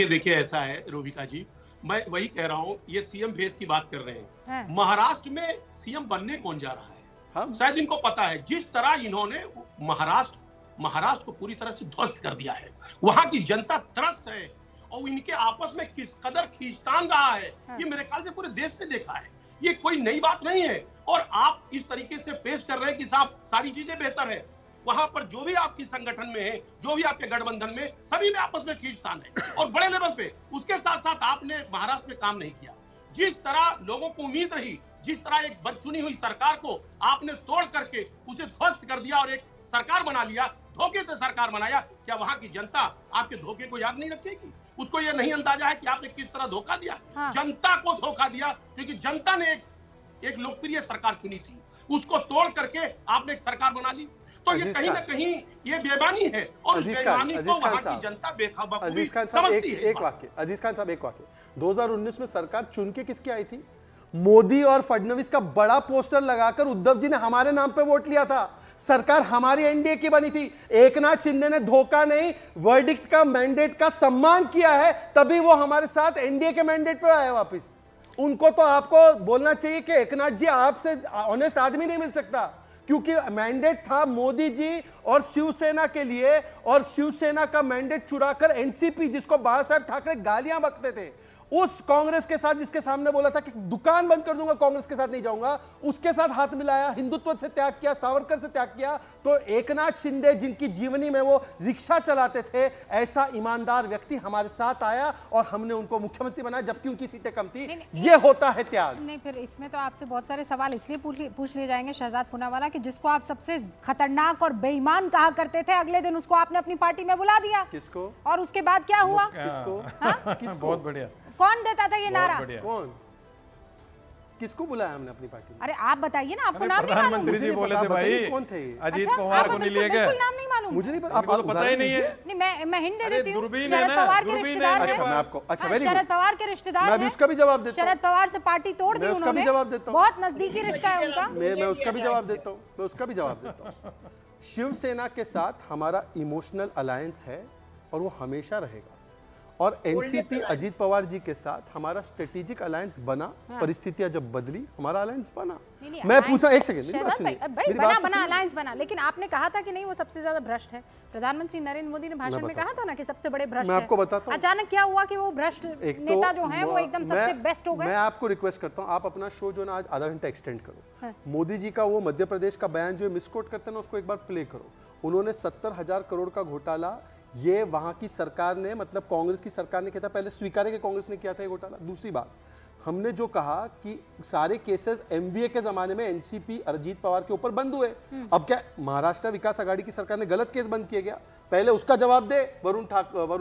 देखिए ऐसा है रूबिका जी, मैं वही कह रहा हूँ, ये सीएम फेस की बात कर रहे हैं। महाराष्ट्र में सीएम बनने कौन जा रहा है? शायद इनको पता है, जिस तरह इन्होंने महाराष्ट्र को पूरी तरह से ध्वस्त कर दिया है, वहां की जनता त्रस्त है, और इनके आपस में किस कदर खींचतान रहा है, ये मेरे ख्याल से पूरे देश ने देखा है। ये कोई नई बात नहीं है। और आप इस तरीके से पेश कर रहे हैं कि साहब सारी चीजें बेहतर है, वहां पर जो भी आपकी संगठन में है, जो भी आपके गठबंधन में, सभी में आपस में खींचतान है और बड़े लेवल पे। उसके साथ साथ आपने महाराष्ट्र में काम नहीं किया। जिस तरह लोगों को उम्मीद रही, जिस तरह एक बदचुनी हुई सरकार को आपने तोड़ करके उसे ध्वस्त कर दिया और एक सरकार बना लिया, धोखे से सरकार बनाया, क्या वहां की जनता आपके धोखे को याद नहीं रखेगी? उसको यह नहीं अंदाजा है कि आपने किस तरह धोखा दिया? जनता को धोखा दिया, क्योंकि जनता ने एक लोकप्रिय सरकार चुनी थी, उसको तोड़ करके आपने एक सरकार बना ली। तो ये कहीं ना कहीं ये बेईमानी है, और उस बेईमानी को वहां की जनता बेखबरी समझती है।
एक वाक्य अजीज खान साहब, एक वाक्य। 2019 में सरकार चुन के किसकी आई थी? मोदी और फडणवीस का बड़ा पोस्टर लगाकर उद्धव जी ने हमारे नाम पे वोट लिया था। सरकार हमारी एनडीए की बनी थी। एकनाथ शिंदे ने धोखा नहीं, वर्डिक्ट का मैंडेट का सम्मान किया है, तभी वो हमारे साथ एनडीए के मैंडेट पे आए वापस। उनको तो आपको बोलना चाहिए कि एकनाथ जी, आपसे ऑनेस्ट आदमी नहीं मिल सकता, क्योंकि मैंडेट था मोदी जी और शिवसेना के लिए, और शिवसेना का मैंडेट चुराकर एनसीपी, जिसको बाला साहब ठाकरे गालियां बकते थे, उस कांग्रेस के साथ, जिसके सामने बोला था कि दुकान बंद कर दूंगा, कांग्रेस के साथ नहीं जाऊंगा, उसके साथ हाथ मिलाया, हिंदुत्व से त्याग किया, सावरकर से त्याग किया। तो एकनाथ शिंदे, जिनकी जीवनी में वो रिक्शा चलाते थे, ऐसा ईमानदार व्यक्ति हमारे साथ आया और हमने उनको मुख्यमंत्री बनाया, जबकि उनकी सीटें कम थी। ये होता है त्याग।
नहीं, फिर इसमें तो आपसे बहुत सारे सवाल इसलिए पूछ लिए जाएंगे शहजाद पूनावाला, कि जिसको आप सबसे खतरनाक और बेईमान कहा करते थे, अगले दिन उसको आपने अपनी पार्टी में बुला दिया।
किसको?
और उसके बाद क्या हुआ?
किसको?
बहुत बढ़िया।
कौन देता था ये नारा?
कौन? किसको बुलाया हमने अपनी पार्टी में?
अरे आप बताइए ना, आपको नाम नहीं मालूम?
प्रधानमंत्री जी बोले थे भाई,
कौन थे?
अजीत पवार को नहीं लिए गए।
बिल्कुल नाम नहीं मालूम।
मुझे नहीं पता,
आपको तो पता ही नहीं है।
नहीं, मैं हिंट दे देती हूँ। शरद पवार के रिश्तेदार हैं।
अच्छा, मैं आपको, अच्छा वेरी गुड।
शरद पवार के रिश्तेदार हैं।
मैं उसका भी जवाब देता हूँ।
शरद पवार से पार्टी तोड़ दी उन्होंने।
उसका भी जवाब देता हूँ।
बहुत नजदीकी रिश्ता है उनका।
मैं उसका भी जवाब देता हूँ। मैं उसका भी जवाब देता हूँ। शिवसेना के साथ हमारा इमोशनल अलायंस है और वो हमेशा रहेगा, और एनसीपी अजीत पवार जी के साथ हमारा स्ट्रेटेजिक अलायंस बना। परिस्थितियां जब बदली, हमारा अलायंस बना। मैं पूछा, एक सेकंड,
बना अलायंस बना, लेकिन आपने कहा था कि नहीं वो सबसे ज्यादा भ्रष्ट है। प्रधानमंत्री नरेंद्र मोदी ने भाषण में कहा था ना कि सबसे बड़े भ्रष्ट है।
मैं आपको बताता हूं
अचानक क्या हुआ कि वो भ्रष्ट नेता जो हैं वो एकदम सबसे बेस्ट हो गए।
मैं आपको रिक्वेस्ट करता हूं, आप अपना शो जो ना आज आधा घंटा एक्सटेंड करो। मोदी जी का वो मध्य प्रदेश का बयान जो मिसकोट करते हैं ना, उसको एक बार प्ले करो। उन्होंने 70,000 करोड़ का घोटाला, ये वहां की सरकार ने, मतलब कांग्रेस की सरकार ने किया था, पहले स्वीकार है कि कांग्रेस ने किया था ये घोटाला। दूसरी बात, हमने जो कहा कि सारे केसेस एमवीए के जमाने में एनसीपी अजित पवार के ऊपर बंद हुए, अब क्या महाराष्ट्र विकास आघाड़ी की सरकार ने गलत केस बंद किया गया? पहले उसका जवाब दे वरुण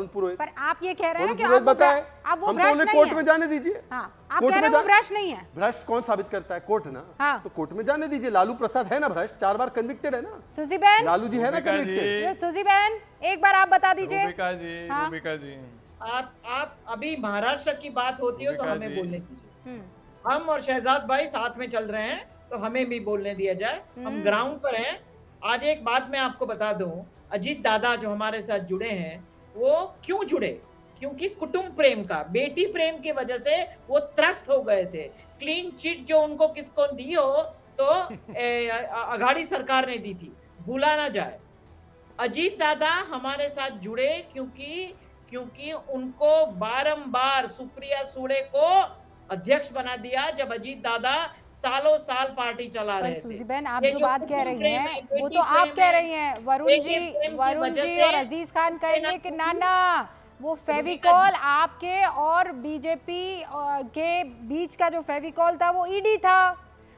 पुरोहित।
पर आप ये कह रहे हैं कि
बताए
अब वो
हम तो उन्हें कोर्ट में जाने दीजिए।
आप कह रहे हैं वो भ्रष्ट नहीं है।
भ्रष्ट कौन साबित करता है? कोर्ट ना।
हाँ।
तो कोर्ट में जाने दीजिए। लालू प्रसाद है ना भ्रष्ट, 4 बार कन्विक्टेड है ना।
सुजी बहन,
लालू जी है ना कन्विक्टेड।
सुजी बहन एक बार आप बता दीजिए।
रूबिका जी
आप अभी महाराष्ट्र की बात होती हो तो हमें बोलने दीजिए। हम और शहजाद भाई साथ में चल रहे हैं तो हमें भी बोलने दिया जाए। हम ग्राउंड पर हैं। आज एक बात मैं आपको बता दूं, अजीत दादा जो हमारे साथ जुड़े हैं वो क्यों जुड़े? क्योंकि कुटुंब प्रेम का, बेटी प्रेम की वजह से वो त्रस्त हो गए थे। क्लीन चिट जो उनको किसको दी हो तो अघाड़ी सरकार ने दी थी, भूला ना जाए। अजीत दादा हमारे साथ जुड़े क्योंकि उनको बारंबार सुप्रिया सुळे को अध्यक्ष बना दिया जब अजीत दादा सालों साल पार्टी चला रहे थे।
सुजी बहन आप जो बात कह रही हैं वो तो आप कह रही हैं। वरुण जी और अजीज खान कहेंगे कि नाना वो फेविकॉल आपके और बीजेपी के बीच का जो फेविकॉल था वो ईडी था,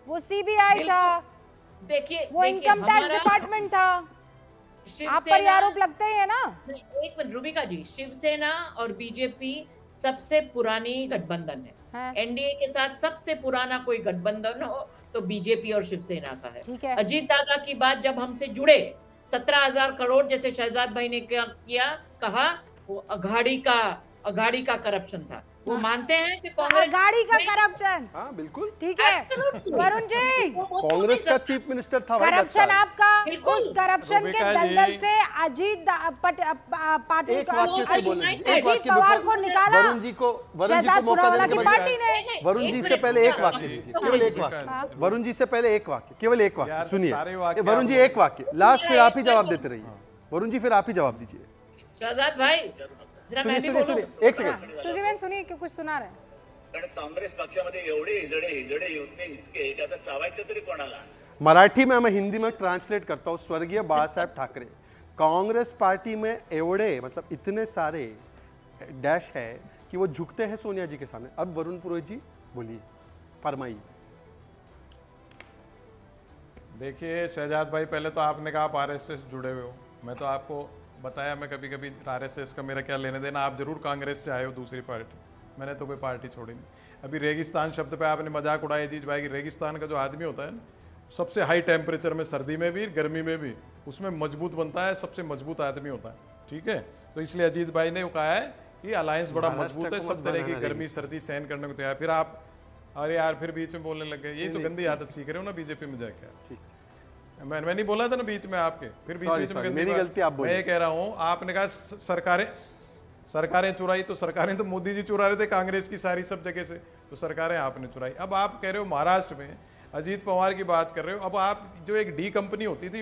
वो सीबीआई था,
देखिए
वो इनकम टैक्स डिपार्टमेंट था। आप पर आरोप लगते हैं ना।
एक मिनट रूबिका जी, शिवसेना और बीजेपी सबसे पुरानी गठबंधन है। एनडीए के साथ सबसे पुराना कोई गठबंधन हो तो बीजेपी और शिवसेना का है। अजीत दादा की बात जब हमसे जुड़े 17,000 करोड़ जैसे शहजाद भाई ने कहा वो अघाड़ी का करप्शन था। वो मानते हैं कि कांग्रेस
अघाड़ी का करप्शन।
हाँ बिल्कुल
ठीक है वरुण जी,
कांग्रेस का चीफ मिनिस्टर था
करप्शन आपका। उस करप्शन के दलदल से अजीत पाटिल को, अजीत पवार को निकाला
वरुण जी को मौका देने
की पार्टी ने।
वरुण जी से पहले एक वाक्य दीजिए, केवल एक वाक्य। वरुण जी से पहले एक वाक्य, केवल एक वाक्य सुनिए। वरुण जी एक वाक्य लास्ट, फिर आप ही जवाब देते रहिए। वरुण जी फिर आप ही जवाब दीजिए।
शहजाद भाई
सुनिए एक सेकंड।
सुजी बहन सुनिए कि कुछ सुना रहे हैं।
कारण काँग्रेस पक्षामध्ये एवढे हिजडे होते इतके की आता चावायचं तरी कोणाला?
मराठी में मैं हिंदी में ट्रांसलेट करता हूँ। स्वर्गीय बाला साहेब ठाकरे, कांग्रेस पार्टी में एवढे मतलब इतने सारे डैश है कि वो झुकते हैं सोनिया जी के सामने। अब वरुण पुरोहित जी बोलिए, फरमाइए।
देखिए शहजाद भाई, पहले तो आपने कहा आप आरएसएस जुड़े हुए हो। मैं तो आपको बताया मैं कभी कभी आरएसएस का मेरा क्या लेने देना। आप जरूर कांग्रेस से आए हो, दूसरी पार्टी। मैंने तो कोई पार्टी छोड़ी नहीं। अभी रेगिस्तान शब्द पे आपने मजाक उड़ाया अजीज भाई की। रेगिस्तान का जो आदमी होता है ना, सबसे हाई टेम्परेचर में, सर्दी में भी गर्मी में भी, उसमें मजबूत बनता है, सबसे मजबूत आदमी होता है। ठीक है, तो इसलिए अजीत भाई ने कहा है कि अलायंस बड़ा मजबूत है, सब तरह की गर्मी सर्दी सहन करने को तैयार। फिर आप अरे यार फिर बीच में बोलने लग गए। यही तो गंदी आदत सीख रहे हो ना बीजेपी में जाके। मैं नहीं बोला था ना बीच में आपके, फिर बीच में
मेरी गलती आप बोले।
मैं ये कह रहा हूँ, आपने कहा सरकारें चुराई, तो सरकारें तो मोदी जी चुरा रहे थे कांग्रेस की सारी सब जगह से, तो सरकारें आपने चुराई। अब आप कह रहे हो महाराष्ट्र में अजीत पवार की बात कर रहे हो। अब आप जो एक डी कंपनी होती थी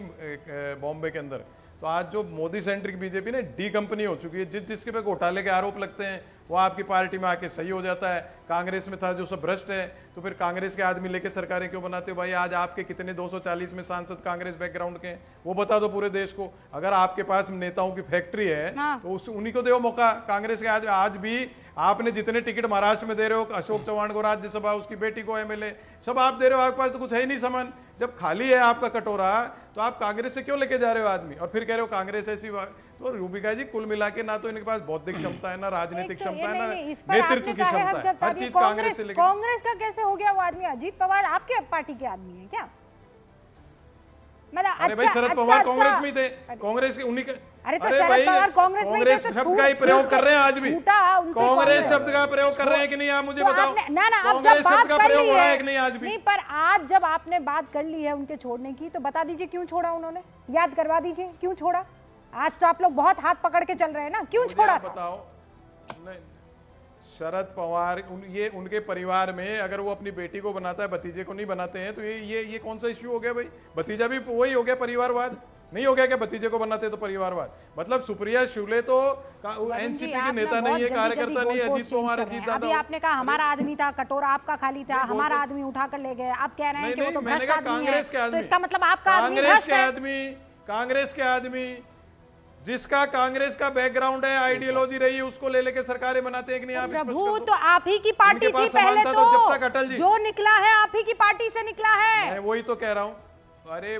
बॉम्बे के अंदर, तो आज जो मोदी सेंट्रिक बीजेपी ने डी कंपनी हो चुकी है। जिसके पे घोटाले के आरोप लगते हैं वो आपकी पार्टी में आके सही हो जाता है। कांग्रेस में था जो सब भ्रष्ट है, तो फिर कांग्रेस के आदमी लेके सरकारें क्यों बनाते हो भाई? आज आपके कितने 240 में सांसद कांग्रेस बैकग्राउंड के हैं वो बता दो पूरे देश को। अगर आपके पास नेताओं की फैक्ट्री है तो उन्हीं को दो मौका। कांग्रेस के आज भी आपने जितने टिकट महाराष्ट्र में दे रहे हो, अशोक चौहान को राज्यसभा, उसकी बेटी को एमएलए, सब आप दे रहे हो। आपके पास तो कुछ है ही नहीं सामान। जब खाली है आपका कटोरा तो आप कांग्रेस से क्यों लेके जा रहे हो आदमी? और फिर कह रहे हो कांग्रेस ऐसी। तो रूबिका जी, कुल मिला के ना तो इनके पास बौद्धिक क्षमता है, ना राजनीतिक क्षमता है, ना नेतृत्व की क्षमता है। हर चीज कांग्रेस से लेकर।
कांग्रेस का कैसे हो गया वो आदमी? अजीत पवार आपके पार्टी के आदमी है क्या?
अरे भाई शरद पवार कांग्रेस में थे, कांग्रेस के उन्हीं के।
अरे तो शरद पवार कांग्रेस में थे, तो
शब्द का ही प्रयोग कर रहे हैं आज भी। कांग्रेस शब्द का प्रयोग कर रहे हैं कि नहीं? आप मुझे बताओ।
ना अब जब बात कर ली है
कि नहीं आज भी?
नहीं, पर आज जब आपने बात कर ली है उनके छोड़ने की, तो बता दीजिए क्यों छोड़ा उन्होंने, याद करवा दीजिए क्यों छोड़ा। आज तो आप लोग बहुत हाथ पकड़ के चल रहे हैं ना, क्यों छोड़ा था?
बताओ। नहीं, शरद पवार ये उनके परिवार में अगर वो अपनी बेटी को बनाता है, भतीजे को नहीं बनाते हैं, तो ये कौन सा इश्यू हो गया भाई? भतीजा भी वही हो गया परिवारवाद? नहीं हो गया क्या भतीजे को बनाते तो परिवारवाद? मतलब सुप्रिया सुले तो एनसीपी की नेता नहीं है, कार्यकर्ता नहीं है। अजीत पवार
अभी आपने कहा हमारा आदमी था, कटोरा आपका खाली था, हमारा आदमी उठा कर ले गए। आप कह रहे हैं कि वो तो भ्रष्ट आदमी है, तो इसका मतलब आपका आदमी भ्रष्ट है।
कांग्रेस के आदमी जिसका कांग्रेस का बैकग्राउंड है, आइडियोलॉजी रही है, उसको ले लेके सरकारें बनाते हैं कि नहीं? आप
प्रभु, तो आप ही की पार्टी थी पहले, तो
जब तक अटल जी
जो निकला है आप ही की पार्टी से निकला है।
मैं वही तो कह रहा हूं। अरे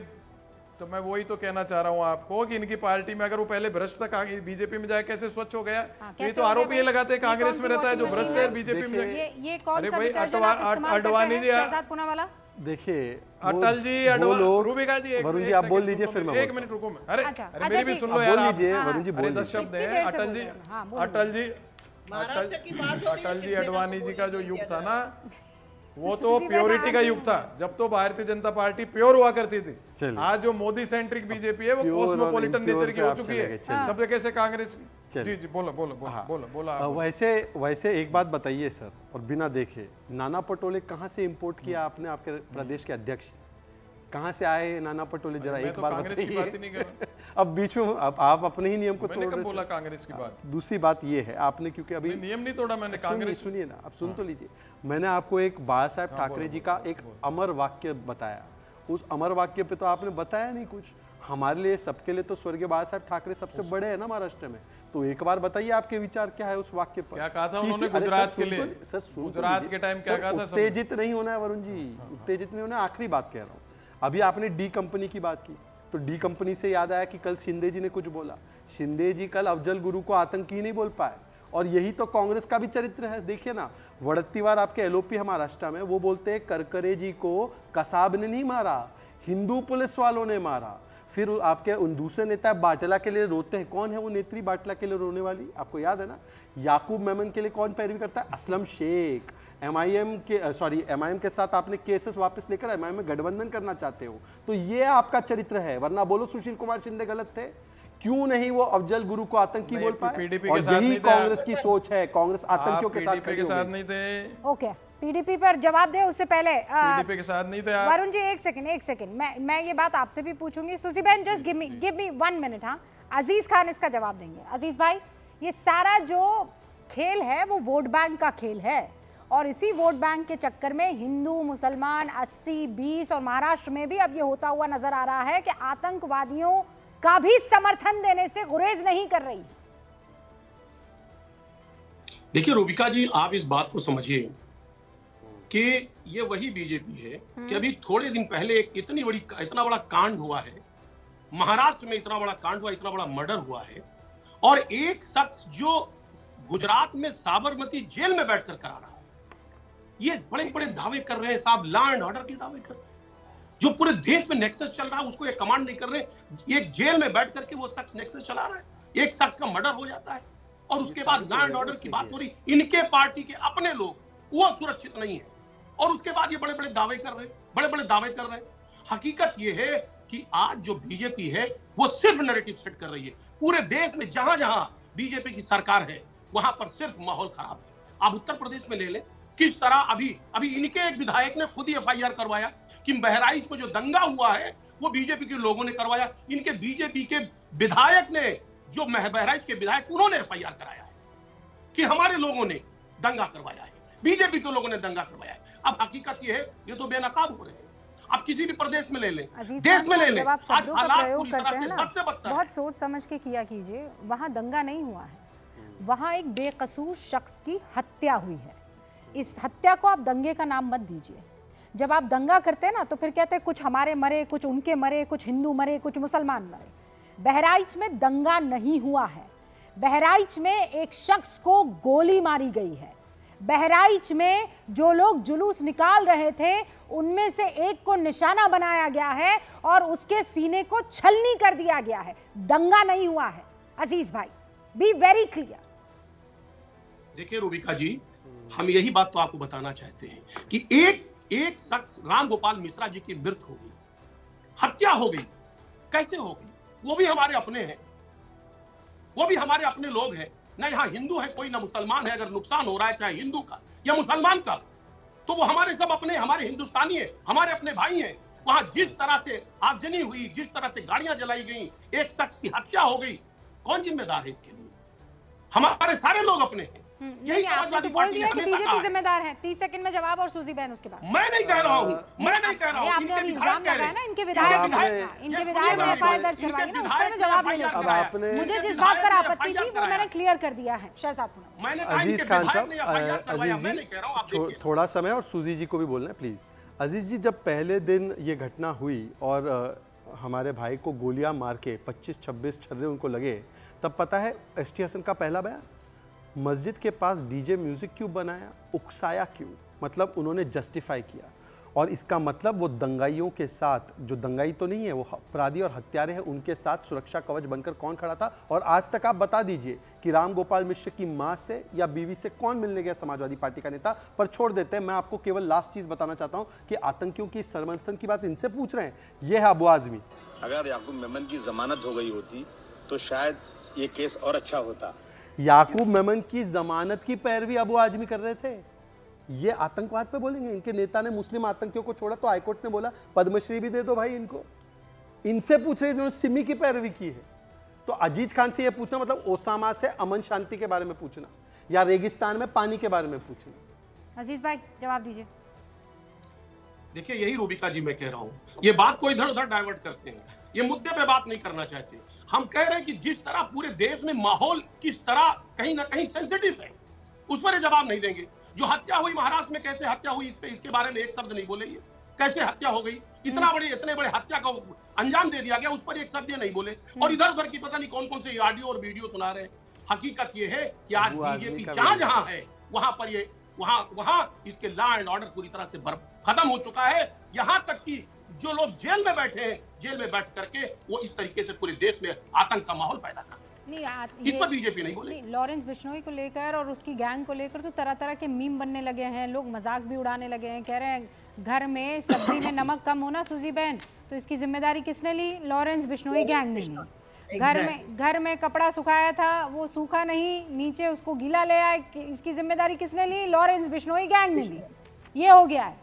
तो मैं वही तो कहना चाह रहा हूं आपको कि इनकी पार्टी में अगर वो पहले भ्रष्ट था, बीजेपी में जाए कैसे स्वच्छ हो गया? ये तो आरोप ये लगाते हैं कांग्रेस में रहता है जो भ्रष्ट है, बीजेपी में जाए।
ये कौन सा डिटर्जेंट आप इस्तेमाल करते हैं शहजाद पूना वाला?
देखिए
अटल जी, रूबिका जी,
वरुण जी आप बोल लीजिए, फिर मैं
एक मिनट रुको। मैं अरे
अच्छा,
मेरी भी सुन लो यार,
बोल लीजिए वरुण जी, बोल
10 शब्द हैं। अटल जी अडवाणी जी का जो युग था ना, वो तो प्योरिटी का युग था, जब तो भारतीय जनता पार्टी प्योर हुआ करती थी। आज जो मोदी सेंट्रिक बीजेपी है वो कॉस्मोपॉलिटन नेचर की हो चुकी है, सब जगह से कांग्रेस। जी जी बोलो बोलो बोलो बोलो।
वैसे एक बात बताइए सर, और बिना देखे नाना पटोले कहाँ से इंपोर्ट किया आपने? आपके प्रदेश के अध्यक्ष कहाँ से आए नाना पटोले? जरा एक बार बताइए। अब बीच में आप अपने ही नियम को तोड़ रहे हैं।
बोला कांग्रेस की बात।
दूसरी बात ये है, आपने क्योंकि अभी
नियम नहीं तोड़ा मैंने, कांग्रेस।
सुनिए ना, आप सुन तो लीजिए। मैंने आपको एक बाला साहब ठाकरे जी का एक अमर वाक्य बताया, उस अमर वाक्य पे तो आपने बताया नहीं कुछ। हमारे लिए, सबके लिए तो स्वर्गीय बाला साहब ठाकरे सबसे बड़े हैं ना महाराष्ट्र में, तो एक बार बताइए आपके विचार क्या है उस वाक्य पर?
क्या कहा था उन्होंने गुजरात के लिए?
सर
गुजरात के टाइम क्या कहा था?
उत्तेजित नहीं होना है वरुण जी, उत्तेजित नहीं होना। आखिरी बात कह रहा हूँ, अभी आपने डी कंपनी की बात की, तो डी कंपनी से याद आया कि कल शिंदे जी ने कुछ बोला। शिंदे जी कल अफजल गुरु को आतंकी नहीं बोल पाए, और यही तो कांग्रेस का भी चरित्र है। देखिए ना, वड़त्तीवार आपके एलओपी है महाराष्ट्र में, वो बोलते हैं करकरे जी को कसाब ने नहीं मारा, हिंदू पुलिस वालों ने मारा। फिर आपके उन दूसरे नेता बाटला के लिए रोते हैं। कौन है वो नेत्री बाटला के लिए रोने वाली? आपको याद है ना? याकूब मेमन के लिए कौन पैरवी करता है? असलम शेख। एमआईएम के साथ आपने केसेस वापस लेकर एमआईएम में गठबंधन करना चाहते हो, तो ये आपका चरित्र है। वरना बोलो सुशील कुमार शिंदे गलत थे, क्यों नहीं वो अफजल गुरु को आतंकी बोल पाए? और यही कांग्रेस की सोच है, कांग्रेस आतंकियों के साथ खड़ी हो गई।
ओके, पीडीपी पर जवाब दे, उससे पहले
पीडीपी के साथ नहीं थे आप।
वरुण जी एक सेकंड, मैं ये बात आपसे भी पूछूंगी। सुसी बहन जस्ट गिव मी 1 मिनट। हाँ, अजीज खान इसका जवाब देंगे। अजीज भाई, ये सारा जो खेल है वो वोट बैंक का खेल है, और इसी वोट बैंक के चक्कर में हिंदू मुसलमान 80-20 और महाराष्ट्र में भी अब ये होता हुआ नजर आ रहा है कि आतंकवादियों का भी समर्थन देने से गुरेज नहीं कर रही।
देखिए रूबिका जी, आप इस बात को समझिए कि ये वही बीजेपी है कि अभी थोड़े दिन पहले इतना बड़ा कांड हुआ है महाराष्ट्र में, इतना बड़ा कांड हुआ, इतना बड़ा मर्डर हुआ है, और एक शख्स जो गुजरात में साबरमती जेल में बैठकर करा रहा है, ये बड़े बड़े दावे कर रहे हैं साहब, लॉ एंड ऑर्डर के दावे कर रहे हैं। जो पूरे देश में नेक्सस चल रहा है उसको ये कमांड नहीं कर रहे। एक जेल में बैठ करके वो शख्स नेक्सस चला रहा है, एक शख्स का मर्डर हो जाता है, और उसके बाद लॉ एंड ऑर्डर की बात हो रही। इनके पार्टी के अपने लोग वो सुरक्षित नहीं है, और उसके बाद ये बड़े बड़े दावे कर रहे हैं। हकीकत ये है कि आज जो बीजेपी है वो सिर्फ नैरेटिव सेट कर रही है। पूरे देश में जहां जहां बीजेपी की सरकार है वहां पर सिर्फ माहौल खराब है। आप उत्तर प्रदेश में ले लें, किस तरह अभी इनके एक विधायक ने खुद ही एफआईआर करवाया कि बहराइच में जो दंगा हुआ है वो बीजेपी के लोगों ने करवाया। इनके बीजेपी के विधायक ने, जो बहराइच के विधायक, उन्होंने एफआईआर कराया है कि हमारे लोगों ने दंगा करवाया है, बीजेपी के लोगों ने दंगा करवाया है। अब हकीकत ये है, ये तो बेनकाब हो रहे हैं। आप किसी भी प्रदेश में ले लें, देश में ले लें, आज हालात पूरी तरह से बद से बदतर है।
बहुत सोच समझ के किया कीजिए। वहां दंगा नहीं हुआ है, वहां एक बेकसूर शख्स की हत्या हुई है। इस हत्या को आप दंगे का नाम मत दीजिए। जब आप दंगा करते हैं ना तो फिर कहते हैं कुछ हमारे मरे, कुछ उनके मरे, कुछ हिंदू मरे, कुछ मुसलमान मरे। बहराइच में दंगा नहीं हुआ है, बहराइच में एक शख्स को गोली मारी गई है। बहराइच में जो लोग जुलूस निकाल रहे थे उनमें से एक को निशाना बनाया गया है और उसके सीने को छलनी कर दिया गया है। दंगा नहीं हुआ है। अजीज भाई, बी वेरी क्लियर।
देखिए रूबिका जी, हम यही बात तो आपको बताना चाहते हैं कि एक शख्स राम गोपाल मिश्रा जी की मृत्यु हो गई, हत्या हो गई। कैसे हो गई? वो भी हमारे अपने हैं, वो भी हमारे अपने लोग हैं ना। यहाँ हिंदू है कोई, ना मुसलमान है। अगर नुकसान हो रहा है चाहे हिंदू का या मुसलमान का, तो वो हमारे सब अपने, हमारे हिंदुस्तानी है, हमारे अपने भाई हैं। वहां जिस तरह से आगजनी हुई, जिस तरह से गाड़ियां जलाई गई, एक शख्स की हत्या हो गई, कौन जिम्मेदार है इसके लिए? हमारे सारे लोग अपने हैं। यही समाजवादी पार्टी ने हमेशा
बीजेपी
कहा है।
जिम्मेदार है। 30 सेकंड में जवाब और सूजी बहन उसके बाद।
मैं नहीं कह रहा हूँ, मैं नहीं कह रहा हूँ,
आपने अभी इल्जाम लगाया ना इनके विधायक ने एफआईआर दर्ज करवाई ना, उस पर मैं जवाब नहीं लेता।
अब आपने
मुझे जिस बात पर आपत्ति थी वो मैंने क्लियर कर दिया है। शहजाद
मैंने
अजीज खान साहब, अजीज जी थोड़ा समय और सूजी जी को भी बोलना है प्लीज। अजीज जी, जब पहले दिन ये घटना हुई और हमारे भाई को गोलियां मार के 25-26 छर्रे उनको लगे, तब पता है एसटी हसन का पहला बयान, मस्जिद के पास डीजे म्यूजिक क्यों बनाया, उकसाया क्यों, मतलब उन्होंने जस्टिफाई किया। और इसका मतलब वो दंगाइयों के साथ, जो दंगाई तो नहीं है, वो अपराधी और हत्यारे हैं, उनके साथ सुरक्षा कवच बनकर कौन खड़ा था। और आज तक आप बता दीजिए कि राम गोपाल मिश्र की मां से या बीवी से कौन मिलने गया समाजवादी पार्टी का नेता। पर छोड़ देते हैं, मैं आपको केवल लास्ट चीज बताना चाहता हूं कि आतंकियों की समर्थन की बात इनसे पूछ रहे हैं, ये है अबू आजमी।
अगर याकूब मेमन की जमानत हो गई होती तो शायद ये केस और अच्छा होता।
याकूब मेमन की जमानत की पैरवी अबू आजमी कर रहे थे। ये आतंकवाद पे बोलेंगे, इनके नेता ने मुस्लिम आतंकियों को छोड़ा तो हाईकोर्ट ने बोला पद्मश्री भी दे दो भाई इनको। इनसे पूछ रहे जिन्होंने सिमी की पैरवी की है। तो अजीज खान से ये पूछना मतलब ओसामा से अमन शांति के बारे में पूछना या रेगिस्तान में पानी के बारे में पूछना।
अजीज भाई जवाब दीजिए।
देखिए यही रूबिका जी मैं कह रहा हूँ, ये बात को इधर उधर डाइवर्ट करते हैं, ये मुद्दे पे बात नहीं करना चाहते। हम कह रहे हैं कि जिस तरह पूरे देश में माहौल किस तरह कहीं ना कहीं सेंसिटिव है, उस पर जवाब नहीं देंगे। जो हत्या हुई महाराष्ट्र में, कैसे हत्या हुई, इसके बारे में एक शब्द नहीं बोले। ये कैसे हत्या हो गई, इतने बड़े हत्या को अंजाम दे दिया गया, उस पर एक शब्द नहीं बोले। और इधर उधर की पता नहीं कौन कौन से ऑडियो और वीडियो सुना रहे हैं। हकीकत ये है कि आज बीजेपी जहां है वहां पर ये वहां इसके लॉ एंड ऑर्डर पूरी तरह से खत्म हो चुका है। यहां तक कि जो लोग जेल में बैठे हैं, जेल में बैठ करके वो इस तरीके से पूरे देश में आतंक का माहौल पैदा कर
नहीं,
इस पर बीजेपी नहीं बोले।
लॉरेंस बिश्नोई को लेकर और उसकी गैंग को लेकर तो तरह तरह के मीम बनने लगे हैं, लोग मजाक भी उड़ाने लगे हैं, कह रहे हैं घर में सब्जी में नमक कम होना सूजी बहन, तो इसकी जिम्मेदारी किसने ली? लॉरेंस बिश्नोई गैंग ने ली। घर में कपड़ा सुखाया था, वो सूखा नहीं, नीचे उसको गीला ले आए, इसकी जिम्मेदारी किसने ली? लॉरेंस बिश्नोई गैंग ने ली। ये हो गया है।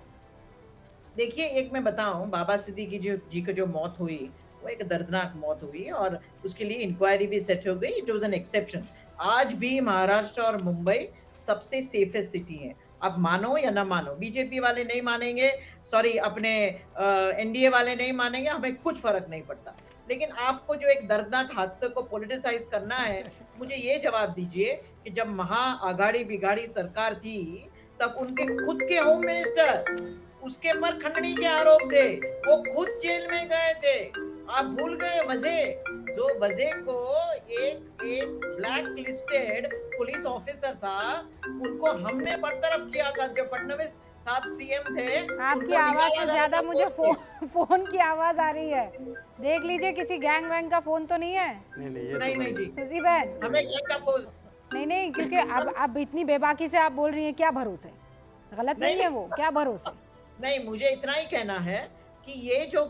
देखिए एक मैं बताऊं, बाबा सिद्दीकी जी की जो मौत हुई वो एक दर्दनाक मौत हुई और उसके लिए इंक्वायरी भी सेट हो गई। It was an exception. आज भी महाराष्ट्र और मुंबई सबसे सेफेस्ट सिटी है। अब मानो या ना मानो, बीजेपी वाले नहीं मानेंगे, सॉरी अपने एनडीए वाले नहीं मानेंगे, हमें कुछ फर्क नहीं पड़ता। लेकिन आपको जो एक दर्दनाक हादसे को पॉलिटिसाइज करना है, मुझे ये जवाब दीजिए कि जब महाआघाड़ी बिगाड़ी सरकार थी तब उनके खुद के होम मिनिस्टर उसके पर खंडनी के आरोप थे, वो खुद जेल में गए थे। आप भूल गए वज़े को एक ब्लैक लिस्टेड पुलिस ऑफिसर था, उनको हमने बरतरफ किया था जब फडणवीस साहब सीएम थे।
आपकी आवाज से ज्यादा मुझे फोन की आवाज आ रही है। देख लीजिए किसी गैंग वैंग का फोन तो नहीं है।
नहीं जी
सूजी बहन,
हमें गैंग का फोन
नहीं, क्योंकि अब इतनी बेबाकी से आप बोल रही हैं, क्या भरोसे? गलत नहीं है वो, क्या भरोसे?
नहीं, मुझे इतना ही कहना है कि ये जो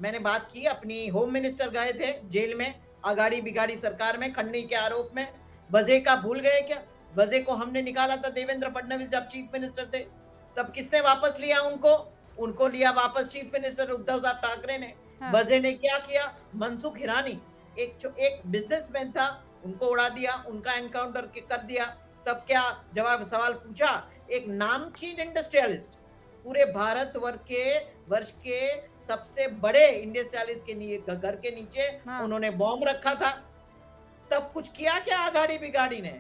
मैंने बात की, अपनी होम मिनिस्टर गए थे जेल में आगाड़ी बिगाड़ी सरकार में खंडनी के आरोप में। वज़े का भूल गए क्या? वज़े को हमने निकाला था देवेंद्र फडणवीस जब चीफ मिनिस्टर थे, तब किसने वापस लिया उनको लिया वापस चीफ मिनिस्टर उद्धव साहब ठाकरे ने। हाँ। वज़े ने क्या किया? मनसुख हिरानी एक बिजनेसमैन था, उनको उड़ा दिया, उनका एनकाउंटर कर दिया। तब क्या सवाल पूछा? एक नामचीन इंडस्ट्रियलिस्ट, पूरे भारत वर्ष के सबसे बड़े इंडस्ट्रियलिस्ट के घर के नीचे हाँ। उन्होंने बॉम्ब रखा था। तब कुछ किया क्या आगाड़ी बिगाड़ी ने?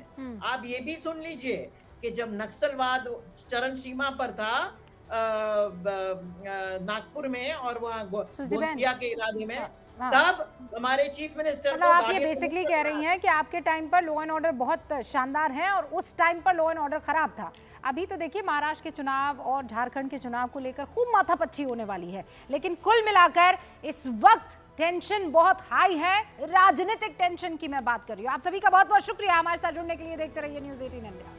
आप ये भी सुन लीजिए कि जब नक्सलवाद चरम सीमा पर था नागपुर में और वहाँ गोंदिया के इलाके में, तब हमारे चीफ मिनिस्टर
मतलब आप ये बेसिकली कह रही हैं कि आपके टाइम पर लॉ एंड ऑर्डर बहुत शानदार है और उस टाइम पर लॉ एंड ऑर्डर खराब था। अभी तो देखिए महाराष्ट्र के चुनाव और झारखंड के चुनाव को लेकर खूब माथापच्ची होने वाली है, लेकिन कुल मिलाकर इस वक्त टेंशन बहुत हाई है, राजनीतिक टेंशन की मैं बात कर रही हूँ। आप सभी का बहुत बहुत शुक्रिया हमारे साथ जुड़ने के लिए। देखते रहिए न्यूज़ 18 इंडिया।